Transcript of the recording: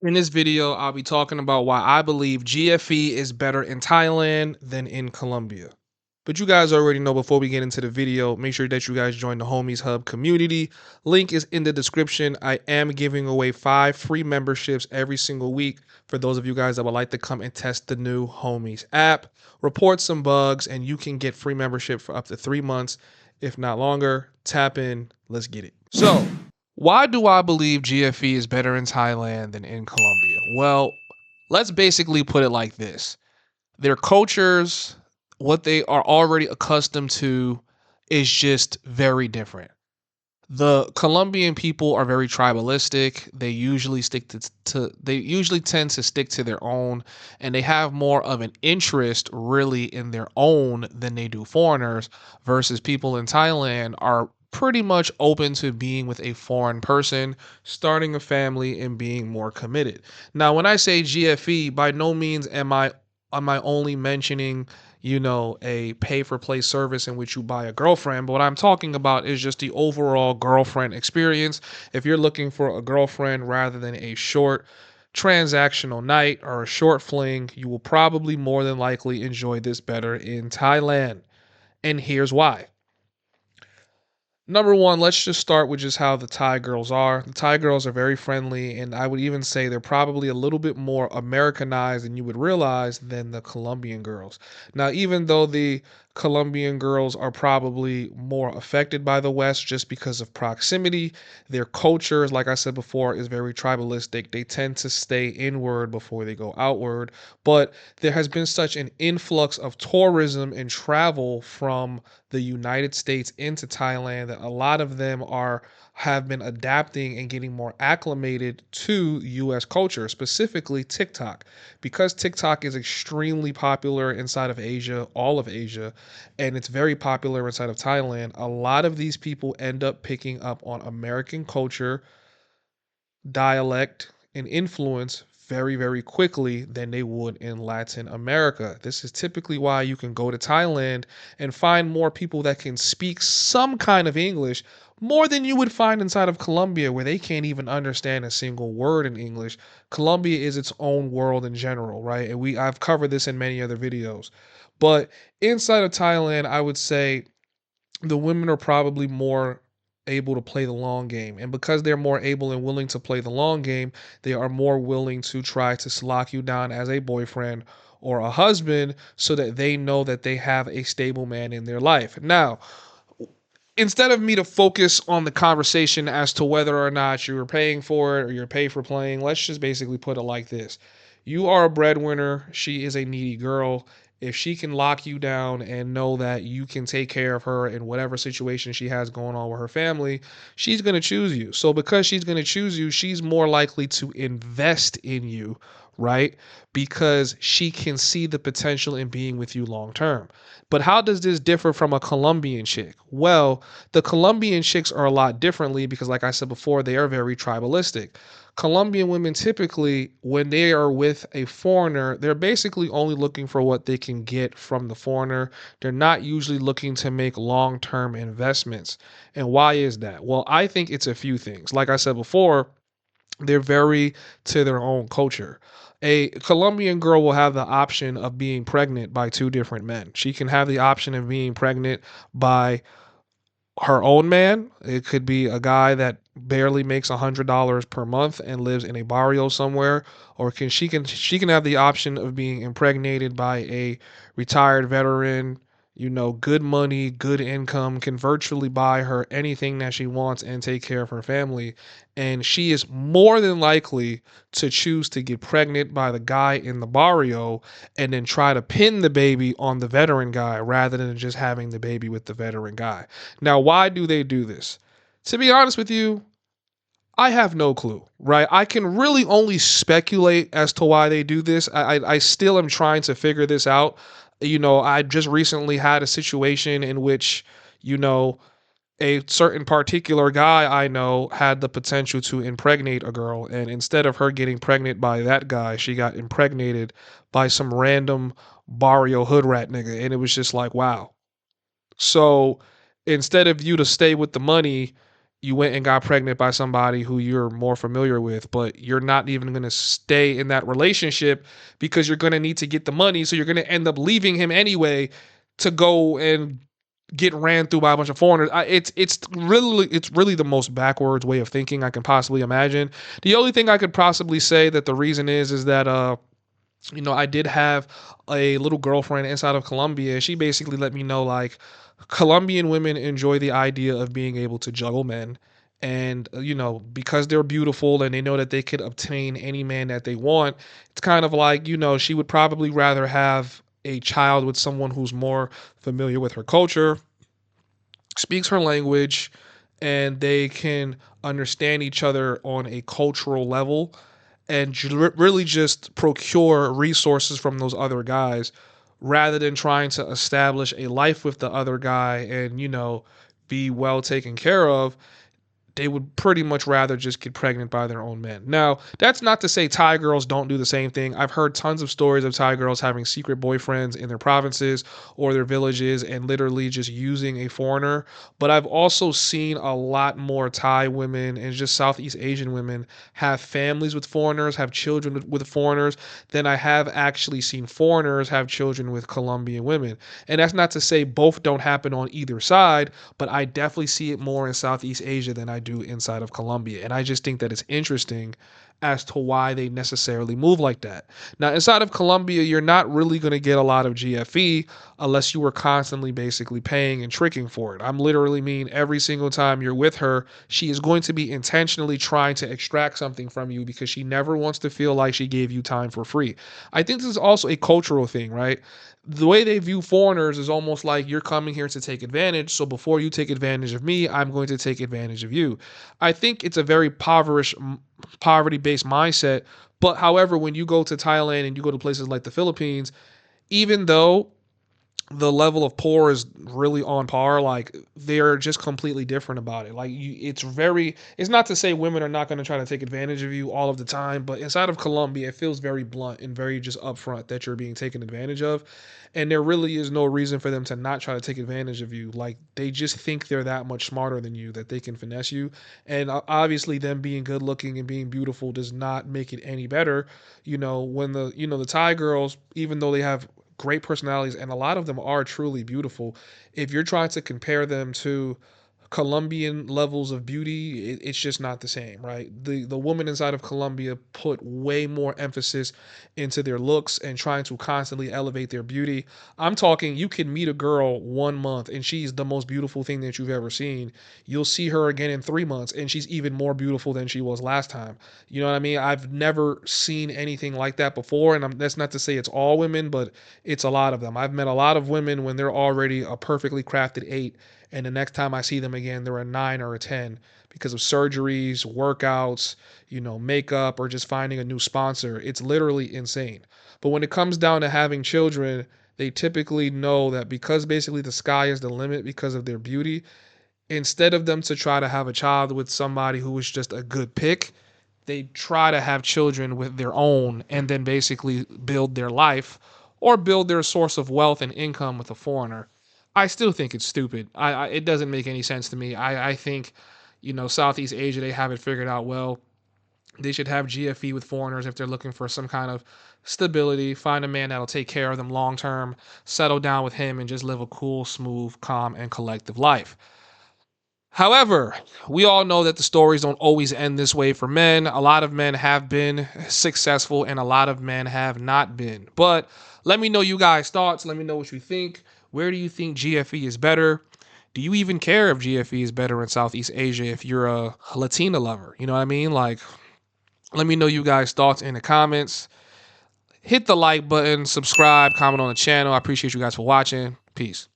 In this video, I'll be talking about why I believe GFE is better in Thailand than in Colombia. But you guys already know before we get into the video, make sure that you guys join the Homies Hub community. Link is in the description. I am giving away 5 free memberships every single week for those of you guys that would like to come and test the new Homies app. Report some bugs and you can get free membership for up to 3 months, if not longer. Tap in, let's get it. So, why do I believe GFE is better in Thailand than in Colombia? Well, let's basically put it like this. Their cultures, what they are already accustomed to, is just very different. The Colombian people are very tribalistic. They usually they usually tend to stick to their own, and they have more of an interest really in their own than they do foreigners, versus people in Thailand are pretty much open to being with a foreign person, starting a family and being more committed. Now, when I say GFE, by no means am I only mentioning a pay for play service in which you buy a girlfriend. But what I'm talking about is just the overall girlfriend experience. If you're looking for a girlfriend rather than a short transactional night or a short fling, you will probably more than likely enjoy this better in Thailand. And here's why. Number one, let's just start with just how the Thai girls are. The Thai girls are very friendly, and I would even say they're probably a little bit more Americanized than you would realize than the Colombian girls. Now, even though the Colombian girls are probably more affected by the West just because of proximity, their culture, like I said before, is very tribalistic. They tend to stay inward before they go outward. But there has been such an influx of tourism and travel from the United States into Thailand that a lot of them are have been adapting and getting more acclimated to US culture, specifically TikTok. Because TikTok is extremely popular inside of Asia, all of Asia, and it's very popular inside of Thailand, a lot of these people end up picking up on American culture, dialect, and influence very, very quickly than they would in Latin America. This is typically why you can go to Thailand and find more people that can speak some kind of English more than you would find inside of Colombia, where they can't even understand a single word in English. Colombia is its own world in general, right? And I've covered this in many other videos. But inside of Thailand, I would say the women are probably more able to play the long game. And because they're more able and willing to play the long game, they are more willing to try to lock you down as a boyfriend or a husband so that they know that they have a stable man in their life. Now, instead of me to focus on the conversation as to whether or not you're paying for it or you're paid for playing, let's just basically put it like this. You are a breadwinner. She is a needy girl. If she can lock you down and know that you can take care of her in whatever situation she has going on with her family, she's going to choose you. So, because she's going to choose you, she's more likely to invest in you, right? Because she can see the potential in being with you long term. But how does this differ from a Colombian chick? Well, the Colombian chicks are a lot differently because, like I said before, they are very tribalistic. Colombian women typically, when they are with a foreigner, they're basically only looking for what they can get from the foreigner. They're not usually looking to make long term investments. And why is that? Well, I think it's a few things. Like I said before, they're very to their own culture. A Colombian girl will have the option of being pregnant by 2 different men. She can have the option of being pregnant by her own man. It could be a guy that barely makes $100 per month and lives in a barrio somewhere, or she can have the option of being impregnated by a retired veteran, good money, good income, can virtually buy her anything that she wants and take care of her family. And she is more than likely to choose to get pregnant by the guy in the barrio and then try to pin the baby on the veteran guy rather than just having the baby with the veteran guy. Now, why do they do this? To be honest with you, I have no clue, right? I can really only speculate as to why they do this. I still am trying to figure this out. I just recently had a situation in which, you know, a certain particular guy I know had the potential to impregnate a girl. And instead of her getting pregnant by that guy, she got impregnated by some random barrio hood rat nigga. And it was just like, wow. So instead of you to stay with the money, you went and got pregnant by somebody who you're more familiar with, but you're not even going to stay in that relationship because you're going to need to get the money. So you're going to end up leaving him anyway to go and get ran through by a bunch of foreigners. It's really the most backwards way of thinking I can possibly imagine. The only thing I could possibly say that the reason is that I did have a little girlfriend inside of Colombia. She basically let me know like Colombian women enjoy the idea of being able to juggle men. And, because they're beautiful and they know that they could obtain any man that they want, it's kind of like, she would probably rather have a child with someone who's more familiar with her culture, speaks her language, and they can understand each other on a cultural level and really just procure resources from those other guys rather than trying to establish a life with the other guy and be well taken care of. They would pretty much rather just get pregnant by their own men. Now, that's not to say Thai girls don't do the same thing. I've heard tons of stories of Thai girls having secret boyfriends in their provinces or their villages and literally just using a foreigner. But I've also seen a lot more Thai women and just Southeast Asian women have families with foreigners, have children with foreigners, than I have actually seen foreigners have children with Colombian women. And that's not to say both don't happen on either side, but I definitely see it more in Southeast Asia than I do inside of Colombia. And I just think that it's interesting as to why they necessarily move like that. Now, inside of Colombia, you're not really going to get a lot of GFE unless you were constantly basically paying and tricking for it. I'm literally mean every single time you're with her, she is going to be intentionally trying to extract something from you because she never wants to feel like she gave you time for free. I think this is also a cultural thing, right? The way they view foreigners is almost like you're coming here to take advantage. So before you take advantage of me, I'm going to take advantage of you. I think it's a very poverty based mindset. But however, when you go to Thailand and you go to places like the Philippines, even though the level of poor is really on par, like they're just completely different about it. Like it's not to say women are not going to try to take advantage of you all of the time, but inside of Colombia it feels very blunt and very just upfront that you're being taken advantage of, and there really is no reason for them to not try to take advantage of you. Like they just think they're that much smarter than you that they can finesse you. And obviously them being good looking and being beautiful does not make it any better. When the Thai girls, even though they have great personalities, and a lot of them are truly beautiful. If you're trying to compare them to Colombian levels of beauty, it's just not the same, right? The women inside of Colombia put way more emphasis into their looks and trying to constantly elevate their beauty. I'm talking you can meet a girl 1 month and she's the most beautiful thing that you've ever seen. You'll see her again in 3 months and she's even more beautiful than she was last time. You know what I mean? I've never seen anything like that before, and that's not to say it's all women, but it's a lot of them. I've met a lot of women when they're already a perfectly crafted 8, and the next time I see them again, they're a 9 or a 10 because of surgeries, workouts, makeup, or just finding a new sponsor. It's literally insane. But when it comes down to having children, they typically know that because basically the sky is the limit because of their beauty, instead of them to try to have a child with somebody who is just a good pick, they try to have children with their own and then basically build their life or build their source of wealth and income with a foreigner. I still think it's stupid. It doesn't make any sense to me. I think, Southeast Asia, they have it figured out well. They should have GFE with foreigners if they're looking for some kind of stability. Find a man that'll take care of them long term, settle down with him, and just live a cool, smooth, calm, and collective life. However, we all know that the stories don't always end this way for men. A lot of men have been successful and a lot of men have not been. But let me know you guys' thoughts. Let me know what you think. Where do you think GFE is better? Do you even care if GFE is better in Southeast Asia if you're a Latina lover? You know what I mean? Like, let me know you guys' thoughts in the comments. Hit the like button, subscribe, comment on the channel. I appreciate you guys for watching. Peace.